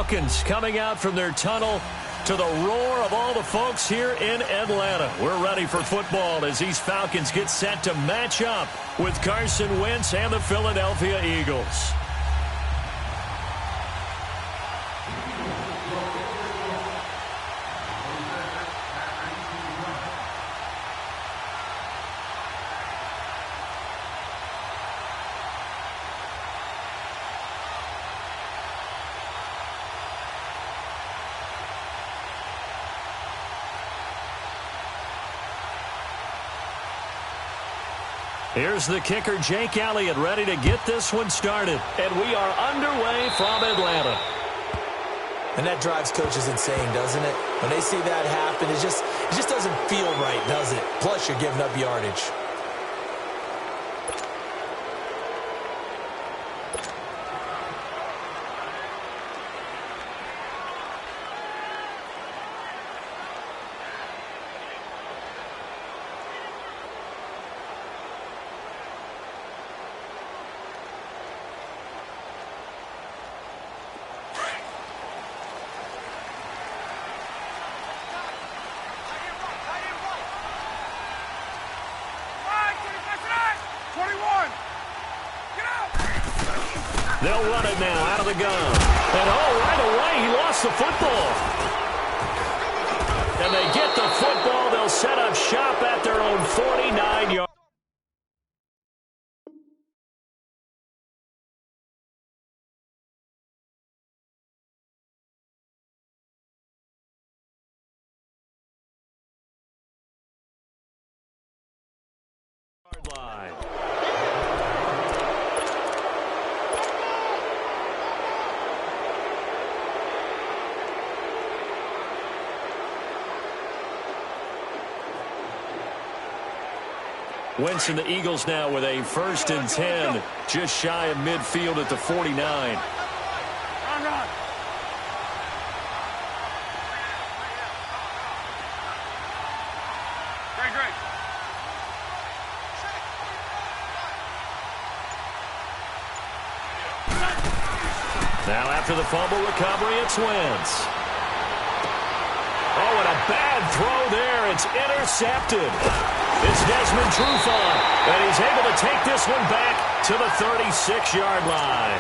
Falcons coming out from their tunnel to the roar of all the folks here in Atlanta. We're ready for football as these Falcons get set to match up with Carson Wentz and the Philadelphia Eagles. Here's the kicker, Jake Elliott, ready to get this one started. And we are underway from Atlanta. And that drives coaches insane, doesn't it? When they see that happen, it just doesn't feel right, does it? Plus, you're giving up yardage. They'll run it now out of the gun. And right away, he lost the football. And they get the football. They'll set up shop at their own 49-yard. line. Wentz and the Eagles now with a 1st and 10, just shy of midfield at the 49. Now after the fumble recovery, it's Wentz. Oh, and a bad throw there. It's intercepted. It's Desmond Trufant, and he's able to take this one back to the 36-yard line.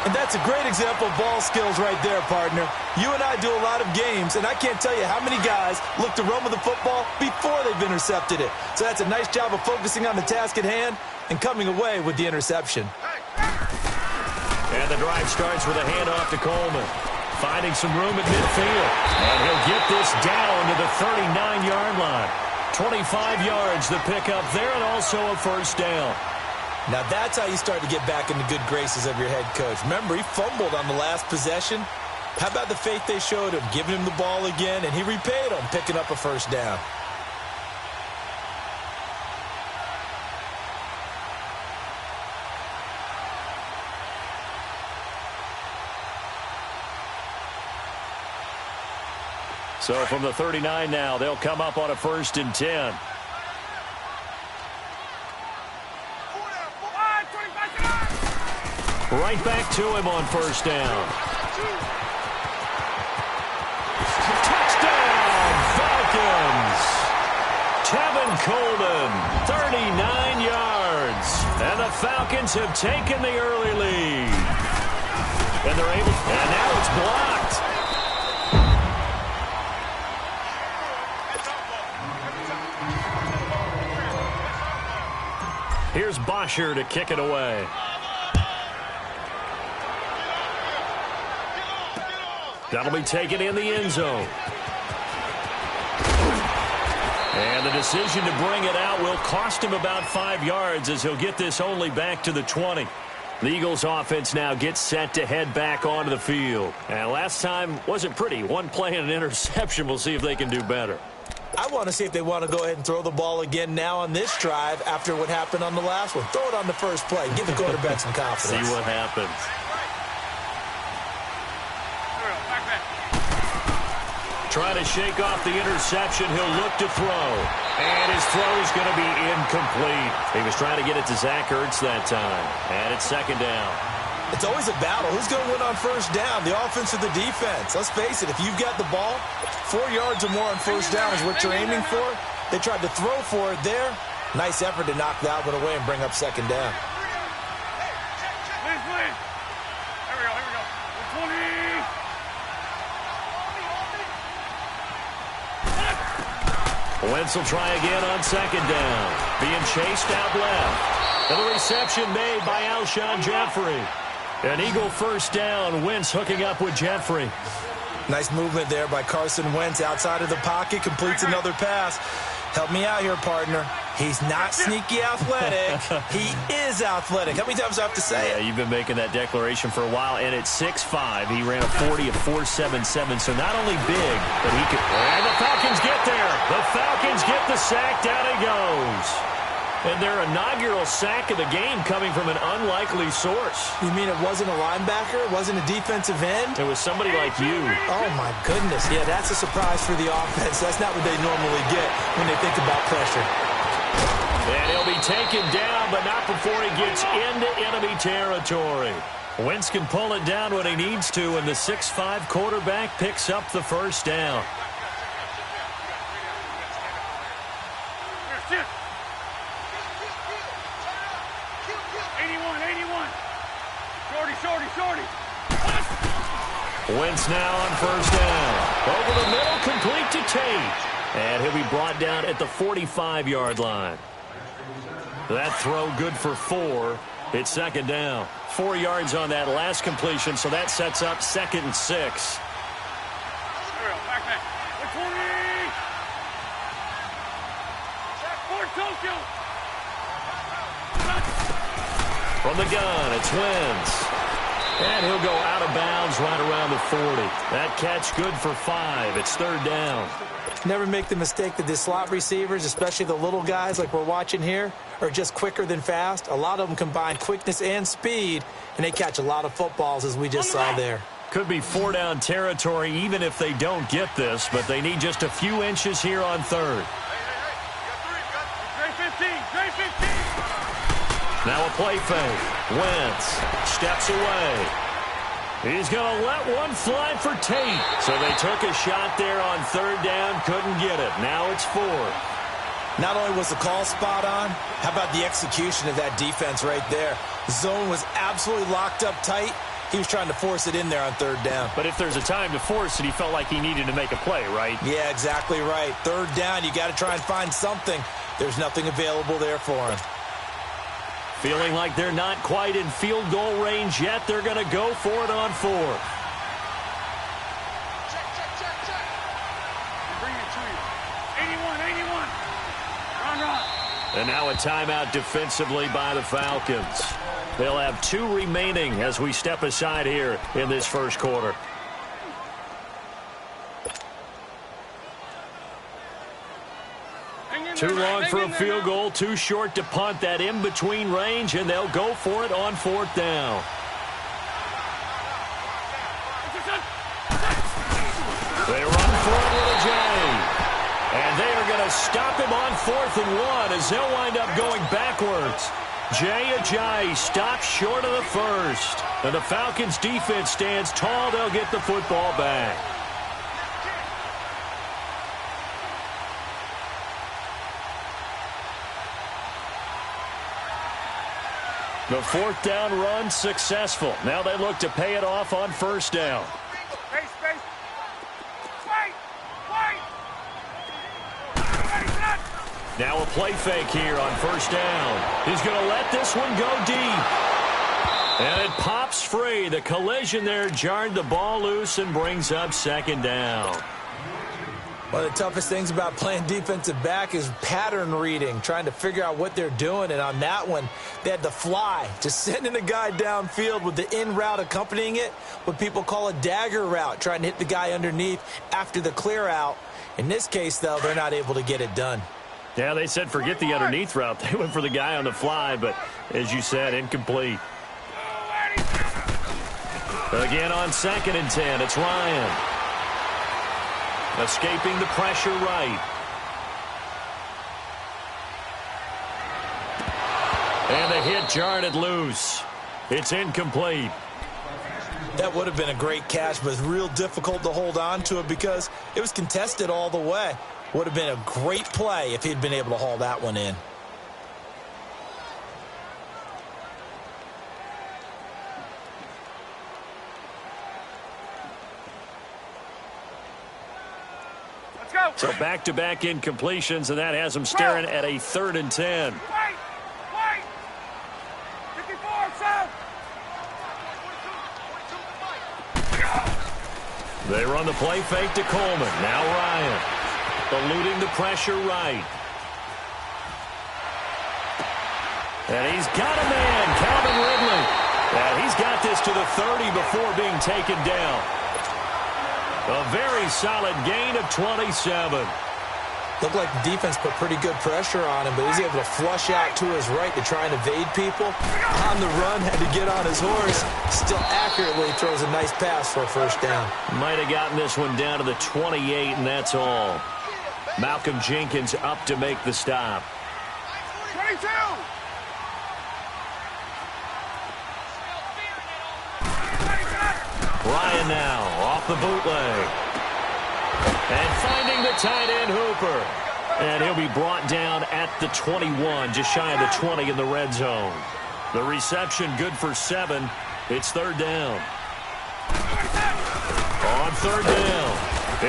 And that's a great example of ball skills right there, partner. You and I do a lot of games, and I can't tell you how many guys look to run with the football before they've intercepted it. So that's a nice job of focusing on the task at hand and coming away with the interception. And the drive starts with a handoff to Coleman. Finding some room at midfield. And he'll get this down to the 39-yard line. 25 yards the pickup there, and also a 1st down. Now that's how you start to get back in the good graces of your head coach. Remember, he fumbled on the last possession. How about the faith they showed him, giving him the ball again, and he repaid him, picking up a 1st down. So from the 39 now, they'll come up on a 1st and 10. Right back to him on 1st down. Touchdown, Falcons! Tevin Coleman, 39 yards. And the Falcons have taken the early lead. And they're able, and now it's blocked. Here's Bosher to kick it away. That'll be taken in the end zone. And the decision to bring it out will cost him about 5 yards as he'll get this only back to the 20. The Eagles offense now gets set to head back onto the field. And last time wasn't pretty. One play and an interception. We'll see if they can do better. I want to see if they want to go ahead and throw the ball again now on this drive after what happened on the last one. Throw it on the first play. Give the quarterback some confidence. See what happens. Trying to shake off the interception. He'll look to throw. And his throw is going to be incomplete. He was trying to get it to Zach Ertz that time. And it's 2nd down. It's always a battle. Who's going to win on first down, the offense or the defense? Let's face it, if you've got the ball, 4 yards or more on first down is what you're aiming for. They tried to throw for it there. Nice effort to knock that one away and bring up second down. Wentz will try again on second down. Being chased out left. And the reception made by Alshon Jeffrey. An Eagle first down. Wentz hooking up with Jeffrey. Nice movement there by Carson Wentz outside of the pocket. Completes another pass. Help me out here, partner. He's not sneaky athletic. He is athletic. How many times do I have to say it? You've been making that declaration for a while. And at 6'5", he ran a 40 of 4.77. So not only big, but he could. And the Falcons get there. The Falcons get the sack. Down he goes. And their inaugural sack of the game coming from an unlikely source. You mean it wasn't a linebacker? It wasn't a defensive end? It was somebody like you. Oh, my goodness. Yeah, that's a surprise for the offense. That's not what they normally get when they think about pressure. And he'll be taken down, but not before he gets into enemy territory. Wentz can pull it down when he needs to, and the 6'5" quarterback picks up the first down. Wentz now on first down. Over the middle, complete to Tate. And he'll be brought down at the 45-yard line. That throw good for 4. It's second down. 4 yards on that last completion, so that sets up 2nd and 6. From the gun, it's Wentz. And he'll go out of bounds right around the 40. That catch good for 5. It's third down. Never make the mistake that the slot receivers, especially the little guys like we're watching here, are just quicker than fast. A lot of them combine quickness and speed, and they catch a lot of footballs, as we just saw there. Could be 4-down territory even if they don't get this, but they need just a few inches here on third. Now a play fake. Wentz steps away. He's going to let one fly for Tate. So they took a shot there on third down, couldn't get it. Now it's 4. Not only was the call spot on, how about the execution of that defense right there? Zone was absolutely locked up tight. He was trying to force it in there on third down. But if there's a time to force it, he felt like he needed to make a play, right? Yeah, exactly right. Third down, you got to try and find something. There's nothing available there for him. Feeling like they're not quite in field goal range yet. They're going to go for it on 4. Bring it to you. 81. Run. And now a timeout defensively by the Falcons. They'll have 2 remaining as we step aside here in this first quarter. Too long for a field goal, too short to punt. That in-between range, and they'll go for it on 4th down. They run for it with a J. And they are going to stop him on 4th and 1 as they'll wind up going backwards. Jay Ajayi stops short of the first. And the Falcons defense stands tall. They'll get the football back. The 4th down run successful. Now they look to pay it off on first down. Space. Now a play fake here on first down. He's going to let this one go deep. And it pops free. The collision there jarred the ball loose and brings up second down. One of the toughest things about playing defensive back is pattern reading, trying to figure out what they're doing. And on that one, they had to fly, just sending the guy downfield with the in route accompanying it, what people call a dagger route, trying to hit the guy underneath after the clear out. In this case, though, they're not able to get it done. Yeah, they said forget the underneath route. They went for the guy on the fly, but as you said, incomplete. Again on 2nd and 10, it's Ryan. Escaping the pressure right. And the hit jarred it loose. It's incomplete. That would have been a great catch, but it's real difficult to hold on to it because it was contested all the way. Would have been a great play if he'd been able to haul that one in. Let's go. So back-to-back incompletions, and that has them staring at a 3rd and 10. Wait. 54, south. They run the play fake to Coleman. Now Ryan. Eluding the pressure right. And he's got a man, Calvin Ridley. And he's got this to the 30 before being taken down. A very solid gain of 27. Looked like the defense put pretty good pressure on him, but he's able to flush out to his right to try and evade people. On the run, had to get on his horse. Still accurately throws a nice pass for a first down. Might have gotten this one down to the 28, and that's all. Malcolm Jenkins up to make the stop. 22. Ryan now off the bootleg. And finding the tight end Hooper. And he'll be brought down at the 21, just shy of the 20 in the red zone. The reception good for 7. It's 3rd down. On 3rd down,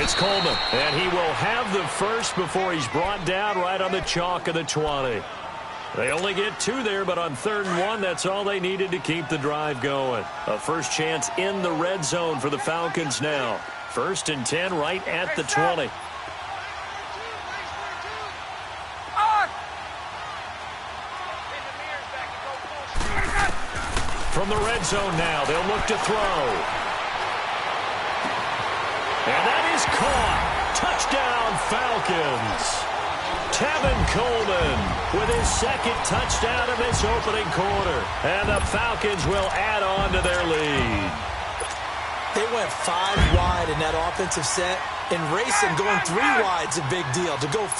it's Coleman. And he will have the first before he's brought down right on the chalk of the 20. They only get 2 there, but on 3rd and 1, that's all they needed to keep the drive going. A first chance in the red zone for the Falcons now. 1st and 10 right at the 20. From the red zone now, they'll look to throw. And that is caught. Touchdown, Falcons. Tevin Coleman with his 2nd touchdown of this opening quarter. And the Falcons will add on to their lead. They went 5 wide in that offensive set. In racing, going 3 wide's a big deal. To go 5,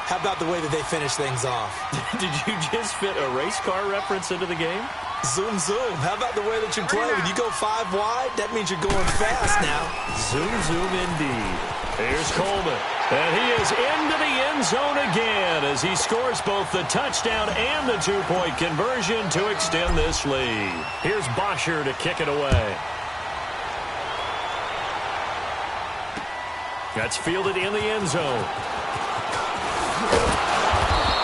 how about the way that they finish things off? Did you just fit a race car reference into the game? Zoom, zoom. How about the way that you play? When you go 5 wide, that means you're going fast now. Zoom, zoom indeed. Here's Coleman. And he is into the end zone again as he scores both the touchdown and the 2-point conversion to extend this lead. Here's Bosher to kick it away. That's fielded in the end zone.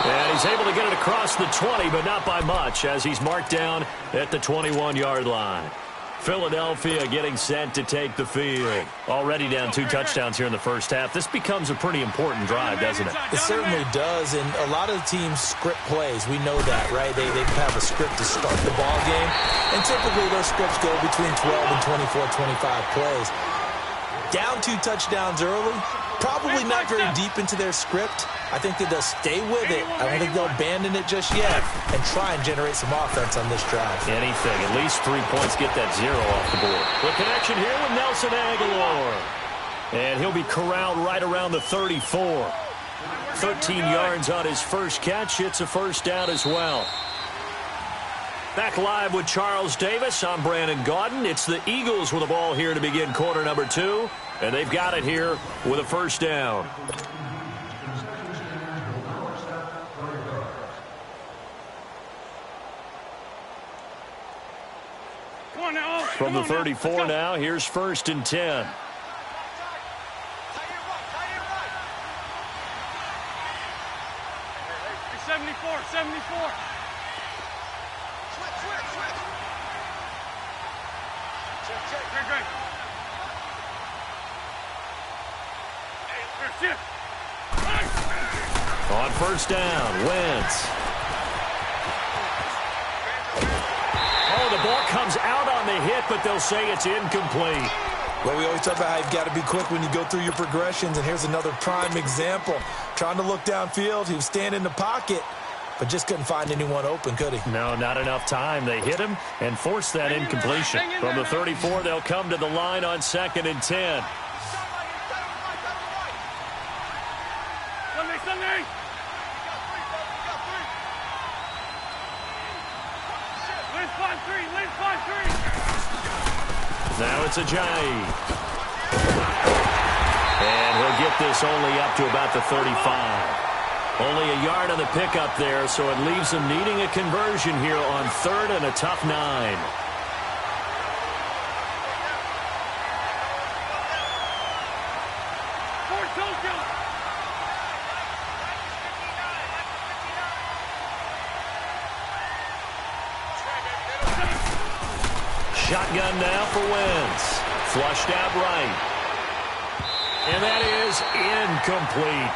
And he's able to get it across the 20, but not by much, as he's marked down at the 21-yard line. Philadelphia getting set to take the field. Already down 2 touchdowns here in the first half. This becomes a pretty important drive, doesn't it? It certainly does, and a lot of the teams script plays. We know that, right? They have a script to start the ball game, and typically those scripts go between 12 and 24, 25 plays. Down 2 touchdowns early, probably not very deep into their script. I think that they'll stay with it. I don't think they'll abandon it just yet and try and generate some offense on this drive. Anything. At least 3 points, get that 0 off the board. The connection here with Nelson Aguilar. And he'll be corralled right around the 34. 13 yards on his first catch. It's a first down as well. Back live with Charles Davis. I'm Brandon Gaudin. It's the Eagles with the ball here to begin quarter number 2. And they've got it here with a first down. From the 34 now, here's 1st and 10. On first down, Wentz. Oh, the ball comes out on the hit, but they'll say it's incomplete. Well, we always talk about how you've got to be quick when you go through your progressions, and here's another prime example. Trying to look downfield, he was standing in the pocket, but just couldn't find anyone open, could he? No, not enough time. They hit him and forced that incompletion. From the 34, they'll come to the line on 2nd and 10. Now it's Ajayi. And he'll get this only up to about the 35. Only a yard on the pickup there, so it leaves them needing a conversion here on 3rd and a tough 9. Shotgun now for Wentz. Flushed out right. And that is incomplete.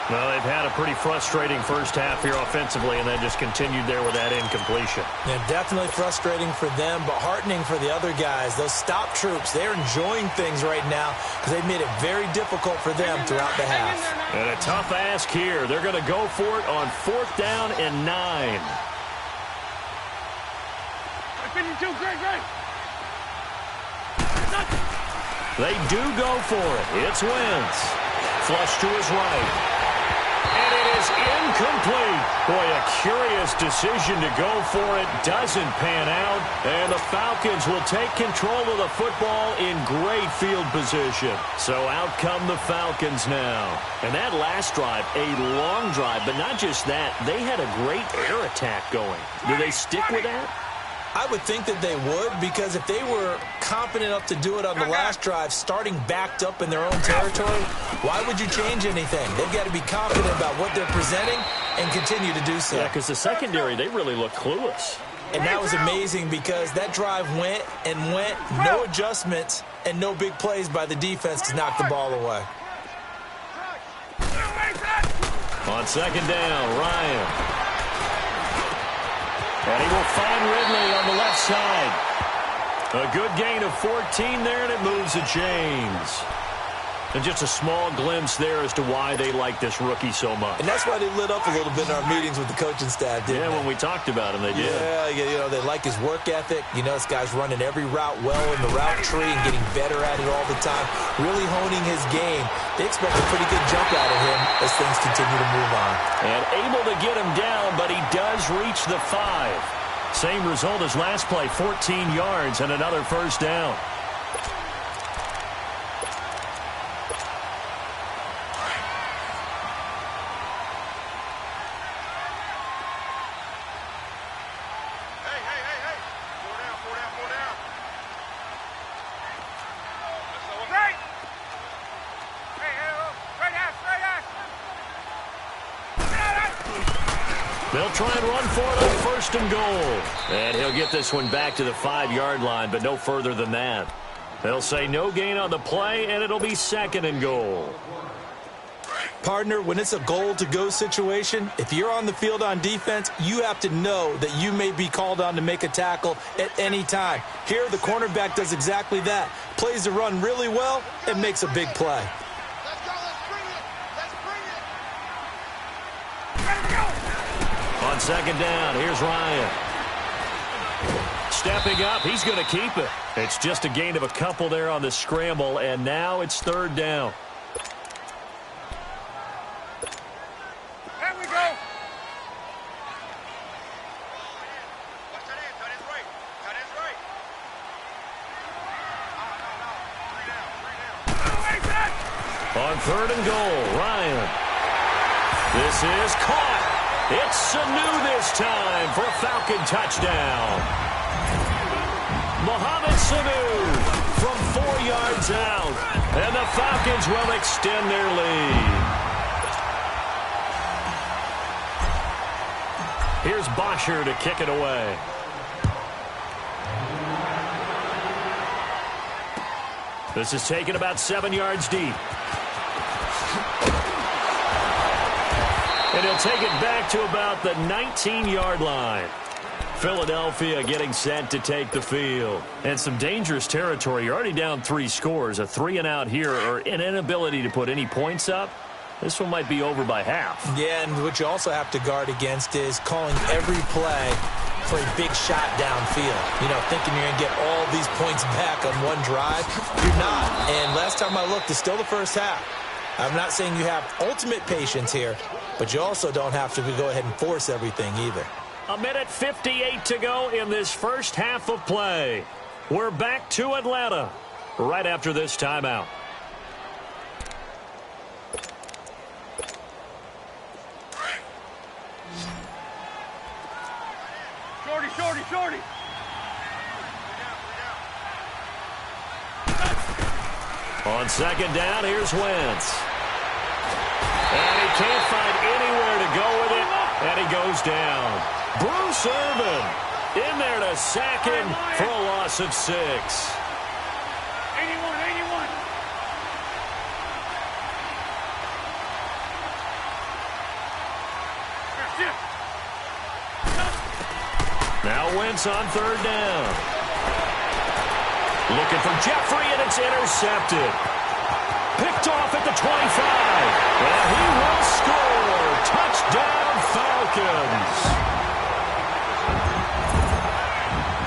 Well, they've had a pretty frustrating first half here offensively and then just continued there with that incompletion. Yeah, definitely frustrating for them, but heartening for the other guys. Those stop troops, they're enjoying things right now because they've made it very difficult for them throughout the half. And a tough ask here. They're going to go for it on 4th down and 9. They do go for it. It's Wentz. Flush to his right. And it is incomplete. Boy, a curious decision to go for it. Doesn't pan out. And the Falcons will take control of the football in great field position. So out come the Falcons now. And that last drive, a long drive, but not just that. They had a great air attack going. Do they stick with that? I would think that they would, because if they were confident enough to do it on the last drive, starting backed up in their own territory, why would you change anything? They've got to be confident about what they're presenting and continue to do so. Yeah, because the secondary, they really look clueless. And that was amazing because that drive went and went, no adjustments, and no big plays by the defense to knock the ball away. On 2nd down, Ryan. And he will find Ridley on the left side. A good gain of 14 there, and it moves to James. And just a small glimpse there as to why they like this rookie so much. And that's why they lit up a little bit in our meetings with the coaching staff, didn't they? Yeah, when we talked about him, they did. Yeah, you know, they like his work ethic. You know, this guy's running every route well in the route tree and getting better at it all the time, really honing his game. They expect a pretty good jump out of him as things continue to move on. And able to get him down, but he does reach the 5. Same result as last play, 14 yards and another first down. They'll try and run for it on 1st and goal. And he'll get this one back to the 5-yard line, but no further than that. They'll say no gain on the play, and it'll be 2nd and goal. Partner, when it's a goal-to-go situation, if you're on the field on defense, you have to know that you may be called on to make a tackle at any time. Here, the cornerback does exactly that. Plays the run really well and makes a big play. On 2nd down, here's Ryan. Stepping up, he's going to keep it. It's just a gain of a couple there on the scramble, and now it's 3rd down. There we go. On 3rd and goal, Ryan. This is caught. It's Sanu this time for a Falcon touchdown. Mohamed Sanu from 4 yards out. And the Falcons will extend their lead. Here's Bosher to kick it away. This is taken about 7 yards deep. And he'll take it back to about the 19-yard line. Philadelphia getting set to take the field. And some dangerous territory. You're already down 3 scores. A 3-and-out here, or an inability to put any points up. This one might be over by half. Yeah, and what you also have to guard against is calling every play for a big shot downfield. You know, thinking you're going to get all these points back on one drive. You're not. And last time I looked, it's still the first half. I'm not saying you have ultimate patience here, but you also don't have to go ahead and force everything either. 1:58 to go in this first half of play. We're back to Atlanta right after this timeout. Shorty, shorty, shorty. On second down, here's Wentz. And he can't find anywhere to go with it, and he goes down. Bruce Irvin in there to sack him for a loss of 6. 81, 81. Now Wentz on third down. Looking for Jeffrey, and it's intercepted. Picked off at the 25. And he will score. Touchdown, Falcons.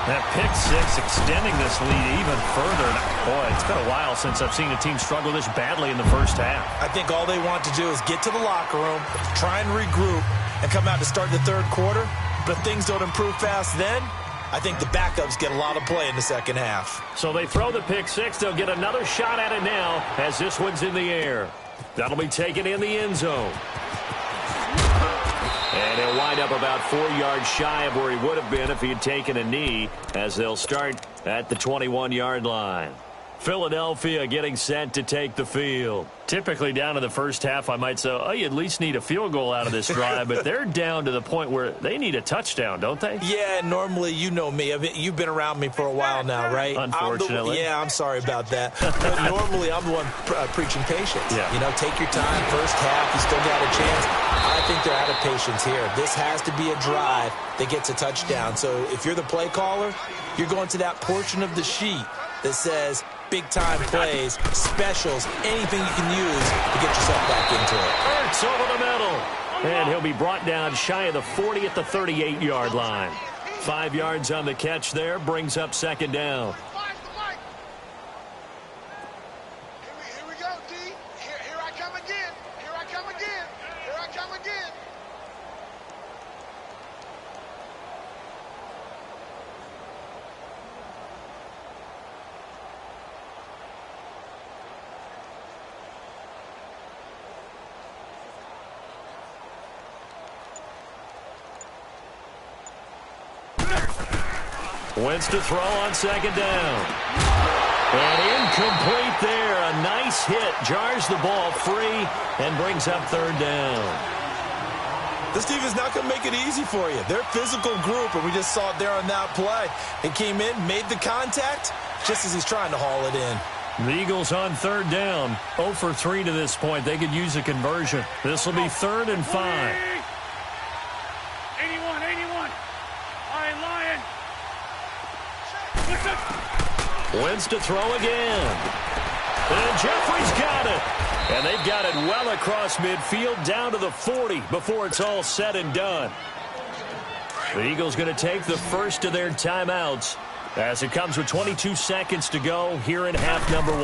That pick six extending this lead even further. Boy, it's been a while since I've seen a team struggle this badly in the first half. I think all they want to do is get to the locker room, try and regroup, and come out to start the third quarter. But if things don't improve fast then, I think the backups get a lot of play in the second half. So they throw the pick six. They'll get another shot at it now as this one's in the air. That'll be taken in the end zone. And he'll wind up about 4 yards shy of where he would have been if he had taken a knee, as they'll start at the 21-yard line. Philadelphia getting set to take the field. Typically down in the first half, I might say, oh, you at least need a field goal out of this drive, but they're down to the point where they need a touchdown, don't they? Yeah, normally, you know me. You've been around me for a while now, right? Unfortunately. I'm sorry about that. But normally, I'm the one preaching patience. Yeah. You know, take your time. First half, you still got a chance. I think they're out of patience here. This has to be a drive that gets a touchdown. So if you're the play caller, you're going to that portion of the sheet that says big-time plays, specials, anything you can use to get yourself back into it. Hurts over the middle. And he'll be brought down shy of the 40 at the 38-yard line. 5 yards on the catch there, brings up second down. Here we go, D. Here I come again. Here I come again. Here I come again. Wentz to throw on second down. And incomplete there. A nice hit. Jars the ball free and brings up third down. This team is not going to make it easy for you. They're a physical group, and we just saw it there on that play. He came in, made the contact, just as he's trying to haul it in. The Eagles on third down. 0 for 3 to this point. They could use a conversion. This will be 3rd and 5. 81, 81. Lion. Wentz to throw again. And Jeffrey's got it. And they've got it well across midfield down to the 40 before it's all said and done. The Eagles going to take the first of their timeouts as it comes with 22 seconds to go here in half number 1.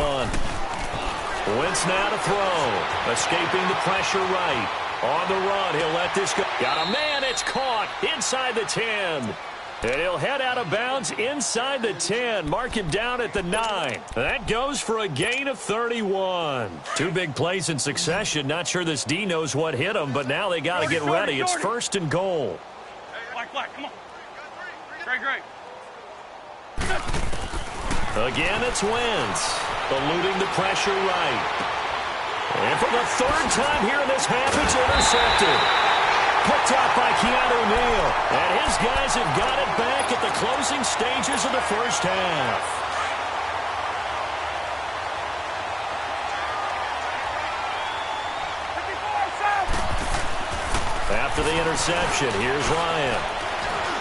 Wentz now to throw. Escaping the pressure right. On the run, he'll let this go. Got a man, it's caught inside the 10. And he'll head out of bounds inside the 10. Mark him down at the 9. That goes for a gain of 31. 2 big plays in succession. Not sure this D knows what hit him, but now they got to get ready. It's 1st and goal. Black, come on. Great. Again, it's Wentz. Eluding the pressure right. And for the 3rd time here in this half, it's intercepted. Picked off by Keanu Neal. And his guys have got it back at the closing stages of the first half. After the interception, here's Ryan.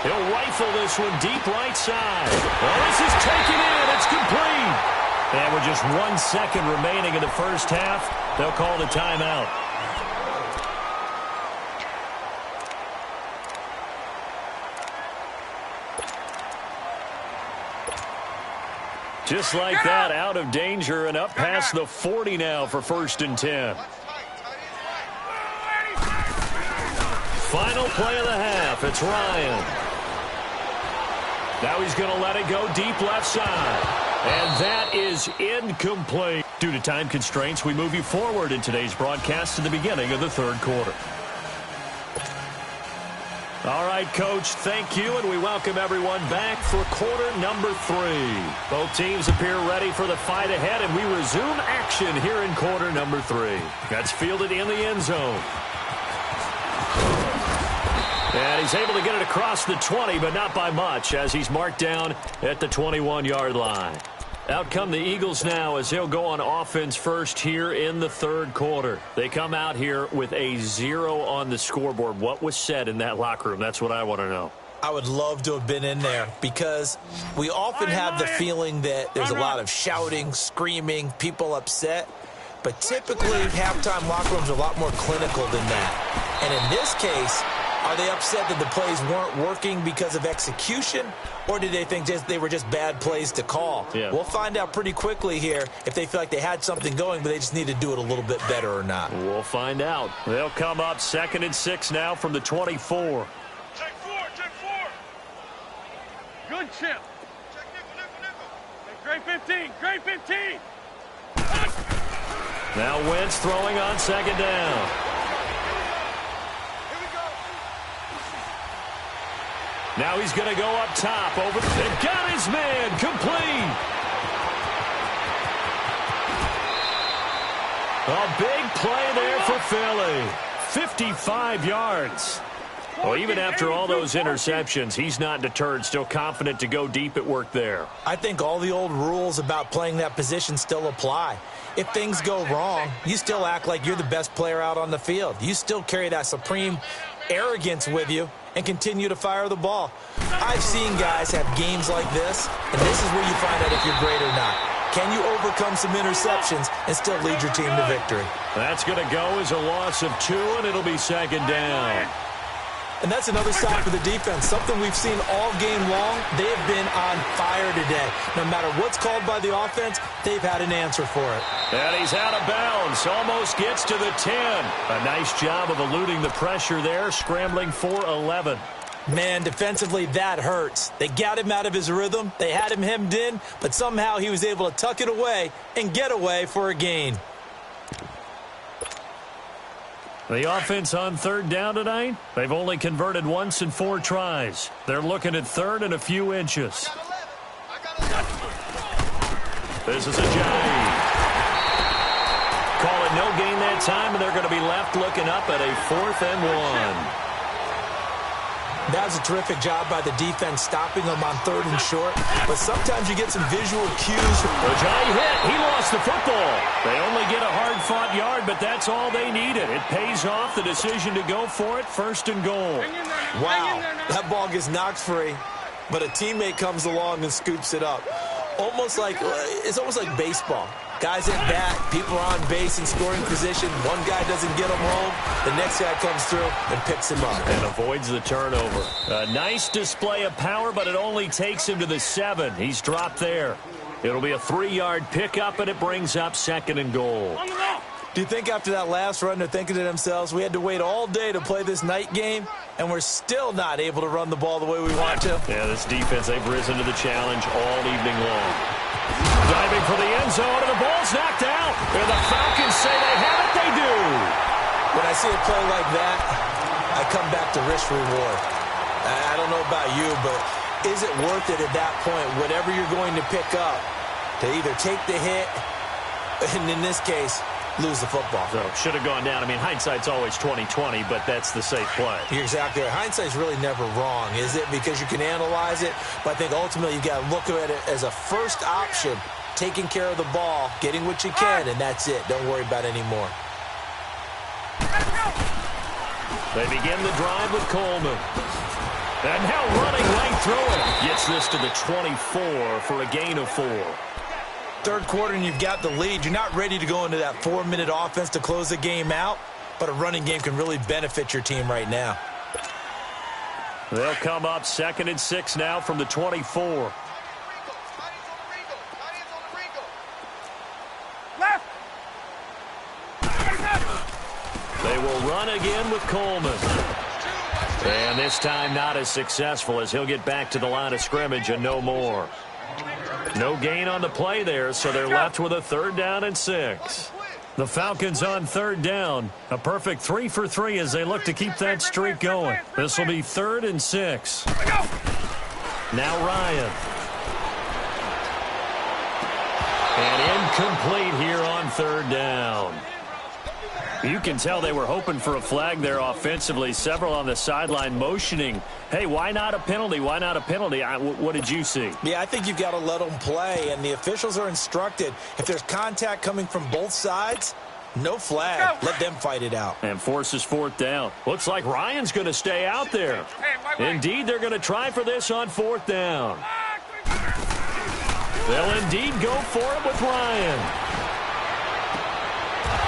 He'll rifle this one deep right side. Well, this is taken in. It's complete. And with just 1 second remaining in the first half, they'll call the timeout. Just like that, out of danger and up past the 40 now for 1st and 10. Final play of the half. It's Ryan. Now he's going to let it go deep left side. And that is incomplete. Due to time constraints, we move you forward in today's broadcast to the beginning of the third quarter. All right, Coach, thank you, and we welcome everyone back for quarter number 3. Both teams appear ready for the fight ahead, and we resume action here in quarter number 3. That's fielded in the end zone. And he's able to get it across the 20, but not by much, as he's marked down at the 21-yard line. Out come the Eagles now as they'll go on offense first here in the third quarter. They come out here with a 0 on the scoreboard. What was said in that locker room? That's what I want to know. I would love to have been in there because we often have the feeling that there's a lot of shouting, screaming, people upset. But typically, halftime locker rooms are a lot more clinical than that. And in this case, are they upset that the plays weren't working because of execution, or did they think they were just bad plays to call? Yeah. We'll find out pretty quickly here if they feel like they had something going, but they just need to do it a little bit better or not. We'll find out. They'll come up 2nd and 6 now from the 24. Check 4, check 4. Good chip. Check nickel. Great 15. Great 15. Now Wentz throwing on 2nd down. Here we go. Now he's going to go up top. They've got his man complete. A big play there for Philly. 55 yards. Well, even after all those interceptions, he's not deterred, still confident to go deep at work there. I think all the old rules about playing that position still apply. If things go wrong, you still act like you're the best player out on the field. You still carry that supreme arrogance with you and continue to fire the ball. I've seen guys have games like this, and this is where you find out if you're great or not. Can you overcome some interceptions and still lead your team to victory? That's going to go as a loss of 2, and it'll be 2nd down. And that's another sign for the defense, something we've seen all game long. They have been on fire today. No matter what's called by the offense, they've had an answer for it. And he's out of bounds, almost gets to the 10. A nice job of eluding the pressure there, scrambling for 11. Man, defensively, that hurts. They got him out of his rhythm. They had him hemmed in, but somehow he was able to tuck it away and get away for a gain. The offense on 3rd down tonight, they've only converted once in 4 tries. They're looking at 3rd and a few inches. This is a jive. Call it no gain that time, and they're going to be left looking up at a 4th and 1. That's a terrific job by the defense stopping them on 3rd and short. But sometimes you get some visual cues. Ojai hit. He lost the football. They only get a hard-fought yard, but that's all they needed. It pays off the decision to go for it, 1st and goal. Wow, that ball gets knocked free, but a teammate comes along and scoops it up. It's almost like baseball. Guys at bat, people are on base in scoring position. One guy doesn't get him home. The next guy comes through and picks him up. And avoids the turnover. A nice display of power, but it only takes him to the 7. He's dropped there. It'll be a 3-yard pickup, and it brings up 2nd and goal. Do you think after that last run they're thinking to themselves, we had to wait all day to play this night game, and we're still not able to run the ball the way we want to? Yeah, this defense, they've risen to the challenge all evening long. Diving for the end zone, and the ball's knocked out. And the Falcons say they have it. They do. When I see a play like that, I come back to risk reward. I don't know about you, but is it worth it at that point, whatever you're going to pick up, to either take the hit, and in this case, lose the football? So, should have gone down. I mean, hindsight's always 20/20, but that's the safe play. You're exactly right. Hindsight's really never wrong, is it? Because you can analyze it, but I think ultimately you got to look at it as a first option, taking care of the ball, getting what you can, and that's it. Don't worry about any more. They begin the drive with Coleman. And now running right through it. Gets this to the 24 for a gain of 4. Third quarter and you've got the lead. You're not ready to go into that 4-minute offense to close the game out, but a running game can really benefit your team right now. They'll come up 2nd and 6 now from the 24. They will run again with Coleman. And this time not as successful as he'll get back to the line of scrimmage and no more. No gain on the play there, so they're left with a 3rd down and 6. The Falcons on 3rd down. A perfect 3 for 3 as they look to keep that streak going. This will be 3rd and 6. Now Ryan. And incomplete here on 3rd down. You can tell they were hoping for a flag there offensively. Several on the sideline motioning, hey, why not a penalty? Why not a penalty? What did you see? Yeah, I think you've got to let them play, and the officials are instructed. If there's contact coming from both sides, no flag. Let them fight it out. And forces 4th down. Looks like Ryan's going to stay out there. Indeed, they're going to try for this on 4th down. They'll indeed go for it with Ryan.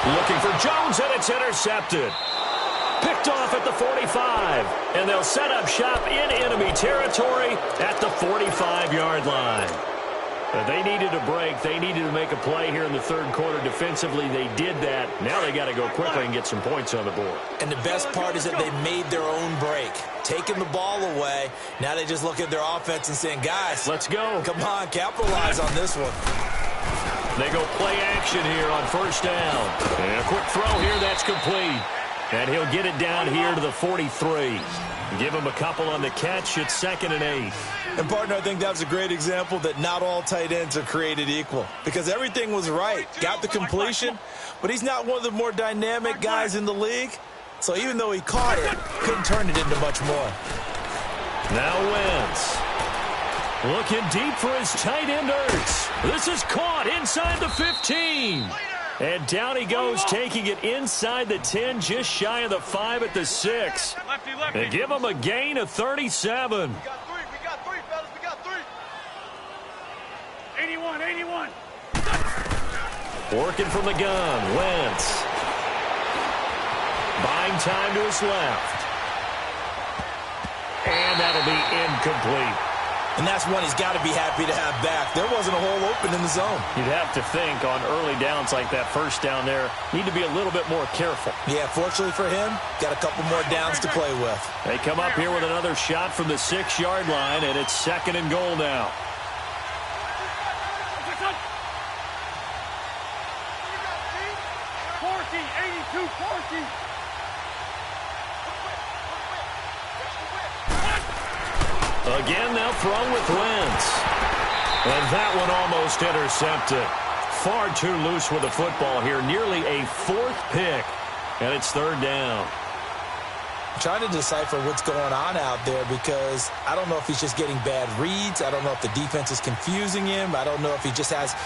Looking for Jones, and it's intercepted. Picked off at the 45. And they'll set up shop in enemy territory at the 45-yard line. They needed a break. They needed to make a play here in the 3rd quarter. Defensively, they did that. Now they got to go quickly and get some points on the board. And the best part is that they made their own break. Taking the ball away. Now they just look at their offense and saying, guys, let's go. Come on, capitalize on this one. They go play action here on 1st down. And a quick throw here, that's complete. And he'll get it down here to the 43. Give him a couple on the catch. It's 2nd and 8. And, partner, I think that was a great example that not all tight ends are created equal. Because everything was right. Got the completion, but he's not one of the more dynamic guys in the league. So even though he caught it, couldn't turn it into much more. Now Wentz. Looking deep for his tight end Ertz. This is caught inside the 15. And down he goes, taking it inside the 10, just shy of the 5 at the 6. They give him a gain of 37. We got three, fellas. We got 3. 81. Working from the gun, Wentz. Buying time to his left. And that'll be incomplete. And that's one he's got to be happy to have back. There wasn't a hole open in the zone. You'd have to think on early downs like that 1st down there, need to be a little bit more careful. Yeah, fortunately for him, got a couple more downs to play with. They come up here with another shot from the 6-yard line, and it's 2nd and goal now. 40. Again, they'll throw with Wentz. And that one almost intercepted. Far too loose with the football here. Nearly a 4th pick. And it's 3rd down. I'm trying to decipher what's going on out there because I don't know if he's just getting bad reads. I don't know if the defense is confusing him. I don't know if he just has,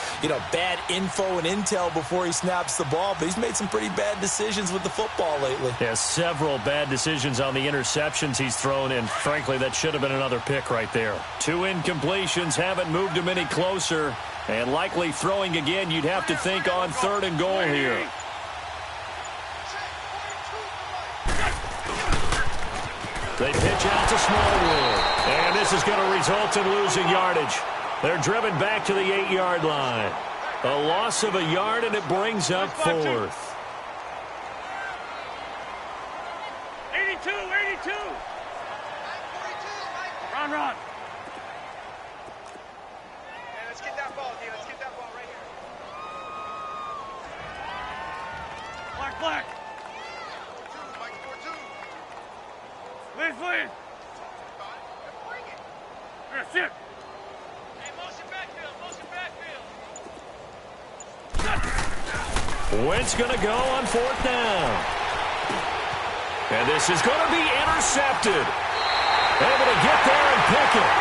bad info and intel before he snaps the ball. But he's made some pretty bad decisions with the football lately. Yeah, several bad decisions on the interceptions he's thrown, and frankly, that should have been another pick right there. 2 incompletions haven't moved him any closer, and likely throwing again, you'd have to think on 3rd and goal here. They pitch out to Smallwood. And this is going to result in losing yardage. They're driven back to the 8-yard line. A loss of a yard, and it brings up 4th. 82. Run. Hey, let's get that ball, D. Let's get that ball right here. Black. 4-2, Mike, 4-2. Liz. Bring it. Here, sit. Hey, motion backfield. Wentz going to go on 4th down. And this is going to be intercepted. Able to get there and pick it.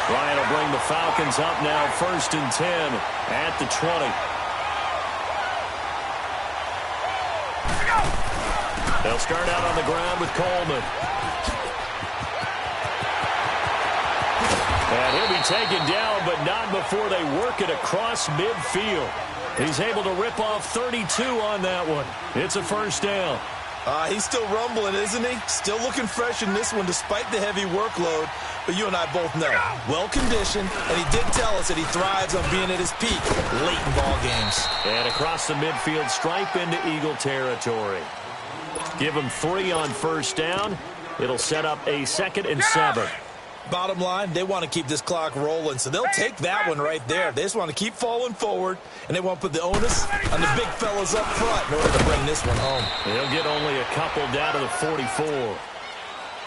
Ryan will bring the Falcons up now 1st and 10 at the 20. They'll start out on the ground with Coleman. And he'll be taken down, but not before they work it across midfield. He's able to rip off 32 on that one. It's a 1st down. He's still rumbling, isn't he? Still looking fresh in this one despite the heavy workload. But you and I both know, well-conditioned, and he did tell us that he thrives on being at his peak late in ball games. And across the midfield stripe into Eagle territory. Give him 3 on first down. It'll set up a 2nd and 7. Bottom line, they want to keep this clock rolling, so they'll take that one right there. They just want to keep falling forward, and they want to put the onus on the big fellas up front in order to bring this one home. They'll get only a couple down to the 44.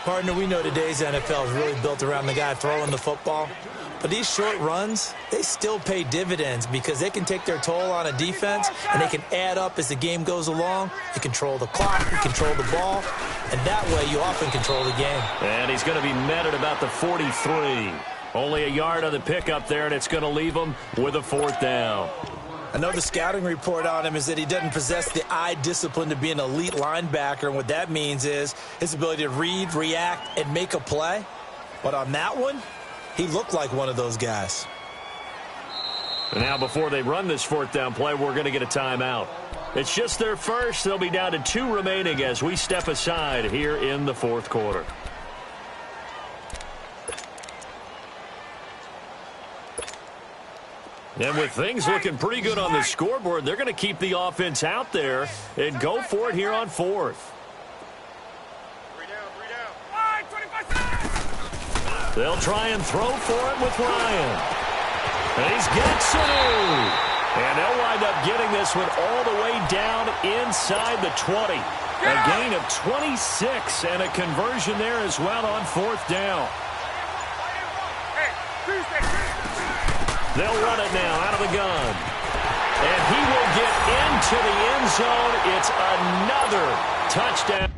Partner, we know today's NFL is really built around the guy throwing the football. But these short runs, they still pay dividends because they can take their toll on a defense, and they can add up as the game goes along. You control the clock, you control the ball, and that way you often control the game. And he's going to be met at about the 43. Only a yard on the pickup there, and it's going to leave him with a 4th down. I know the scouting report on him is that he doesn't possess the eye discipline to be an elite linebacker, and what that means is his ability to read, react, and make a play. But on that one, he looked like one of those guys. And now before they run this 4th down play, we're going to get a timeout. It's just their first. They'll be down to 2 remaining as we step aside here in the 4th quarter. And with things looking pretty good on the scoreboard, they're going to keep the offense out there and go for it here on 4th. They'll try and throw for it with Ryan. And he's got Sanu. And they'll wind up getting this one all the way down inside the 20. A gain of 26 and a conversion there as well on 4th down. They'll run it now out of the gun. And he will get into the end zone. It's another touchdown.